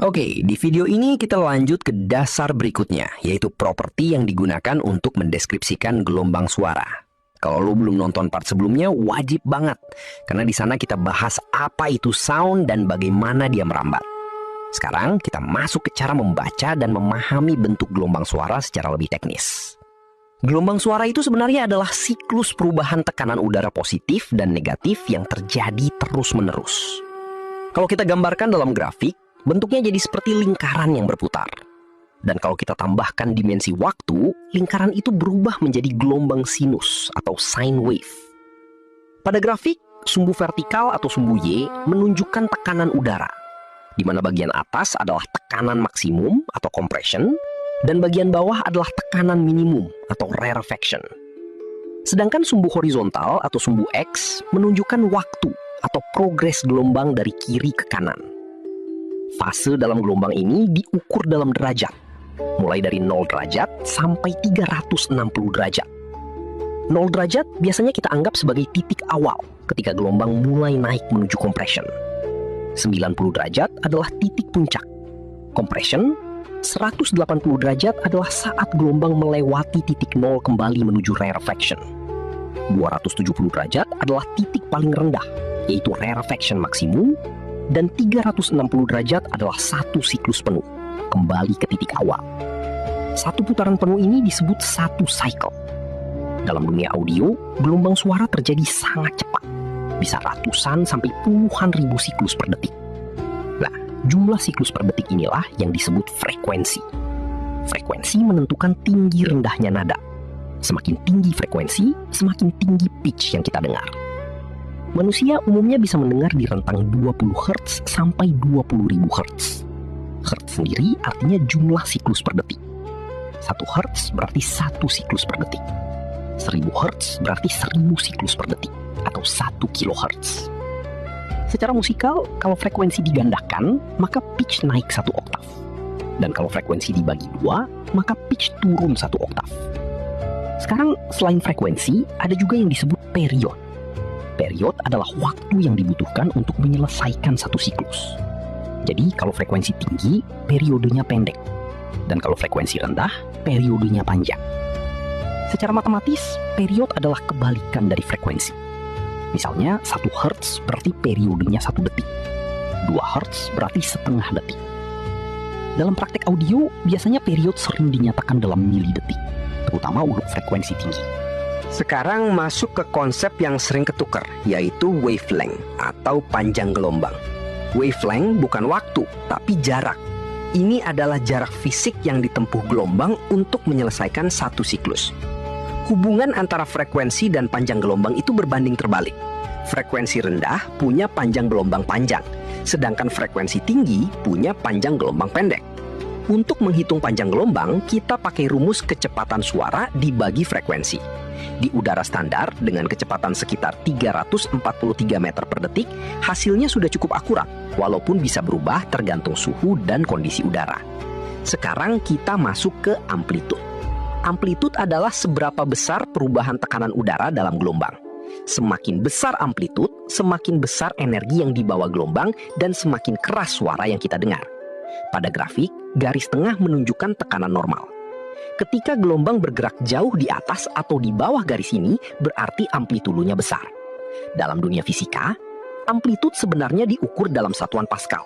Oke, di video ini kita lanjut ke dasar berikutnya, yaitu properti yang digunakan untuk mendeskripsikan gelombang suara. Kalau lo belum nonton part sebelumnya, wajib banget. Karena di sana kita bahas apa itu sound dan bagaimana dia merambat. Sekarang kita masuk ke cara membaca dan memahami bentuk gelombang suara secara lebih teknis. Gelombang suara itu sebenarnya adalah siklus perubahan tekanan udara positif dan negatif yang terjadi terus-menerus. Kalau kita gambarkan dalam grafik, bentuknya jadi seperti lingkaran yang berputar. Dan kalau kita tambahkan dimensi waktu, lingkaran itu berubah menjadi gelombang sinus atau sine wave. Pada grafik, sumbu vertikal atau sumbu Y menunjukkan tekanan udara, di mana bagian atas adalah tekanan maksimum atau compression, dan bagian bawah adalah tekanan minimum atau rarefaction. Sedangkan sumbu horizontal atau sumbu X menunjukkan waktu atau progres gelombang dari kiri ke kanan. Fase dalam gelombang ini diukur dalam derajat, mulai dari 0 derajat sampai 360 derajat. 0 derajat biasanya kita anggap sebagai titik awal ketika gelombang mulai naik menuju compression. 90 derajat adalah titik puncak. Compression, 180 derajat adalah saat gelombang melewati titik 0 kembali menuju rarefaction. 270 derajat adalah titik paling rendah, yaitu rarefaction maksimum. Dan 360 derajat adalah satu siklus penuh, kembali ke titik awal. Satu putaran penuh ini disebut satu cycle. Dalam dunia audio, gelombang suara terjadi sangat cepat, bisa ratusan sampai puluhan ribu siklus per detik. Nah, jumlah siklus per detik inilah yang disebut frekuensi. Frekuensi menentukan tinggi rendahnya nada. Semakin tinggi frekuensi, semakin tinggi pitch yang kita dengar. Manusia umumnya bisa mendengar di rentang 20 Hz sampai 20.000 Hz. Hz sendiri artinya jumlah siklus per detik. 1 Hz berarti 1 siklus per detik. 1000 Hz berarti 1000 siklus per detik atau 1 kHz. Secara musikal, kalau frekuensi digandakan, maka pitch naik 1 oktav. Dan kalau frekuensi dibagi 2, maka pitch turun 1 oktav. Sekarang, selain frekuensi, ada juga yang disebut period. Period adalah waktu yang dibutuhkan untuk menyelesaikan satu siklus. Jadi kalau frekuensi tinggi, periodenya pendek. Dan kalau frekuensi rendah, periodenya panjang. Secara matematis, period adalah kebalikan dari frekuensi. Misalnya 1 Hz berarti periodenya 1 detik. 2 Hz berarti setengah detik. Dalam praktek audio, biasanya period sering dinyatakan dalam milidetik, terutama untuk frekuensi tinggi. Sekarang masuk ke konsep yang sering ketukar, yaitu wavelength atau panjang gelombang. Wavelength bukan waktu, tapi jarak. Ini adalah jarak fisik yang ditempuh gelombang untuk menyelesaikan satu siklus. Hubungan antara frekuensi dan panjang gelombang itu berbanding terbalik. Frekuensi rendah punya panjang gelombang panjang, sedangkan frekuensi tinggi punya panjang gelombang pendek. Untuk menghitung panjang gelombang, kita pakai rumus kecepatan suara dibagi frekuensi. Di udara standar dengan kecepatan sekitar 343 meter per detik, hasilnya sudah cukup akurat, walaupun bisa berubah tergantung suhu dan kondisi udara. Sekarang kita masuk ke amplitude. Amplitude adalah seberapa besar perubahan tekanan udara dalam gelombang. Semakin besar amplitude, semakin besar energi yang dibawa gelombang dan semakin keras suara yang kita dengar. Pada grafik, garis tengah menunjukkan tekanan normal. Ketika gelombang bergerak jauh di atas atau di bawah garis ini, berarti amplitudenya besar. Dalam dunia fisika, amplitude sebenarnya diukur dalam satuan Pascal.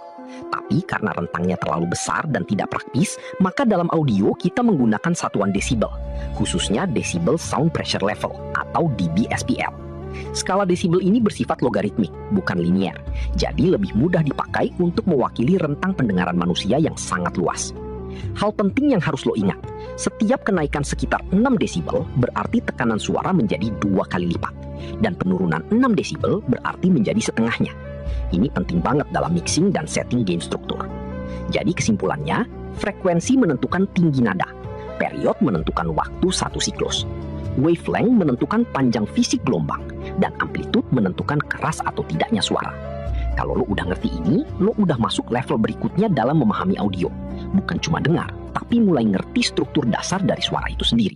Tapi karena rentangnya terlalu besar dan tidak praktis, maka dalam audio kita menggunakan satuan desibel, khususnya Decibel Sound Pressure Level atau dBSPL. Skala desibel ini bersifat logaritmik, bukan linier. Jadi lebih mudah dipakai untuk mewakili rentang pendengaran manusia yang sangat luas. Hal penting yang harus lo ingat, setiap kenaikan sekitar 6 desibel berarti tekanan suara menjadi 2 kali lipat. Dan penurunan 6 desibel berarti menjadi setengahnya. Ini penting banget dalam mixing dan setting gain struktur. Jadi kesimpulannya, frekuensi menentukan tinggi nada, period menentukan waktu satu siklus, wavelength menentukan panjang fisik gelombang, dan amplitude menentukan keras atau tidaknya suara. Kalau lo udah ngerti ini, lo udah masuk level berikutnya dalam memahami audio. Bukan cuma dengar, tapi mulai ngerti struktur dasar dari suara itu sendiri.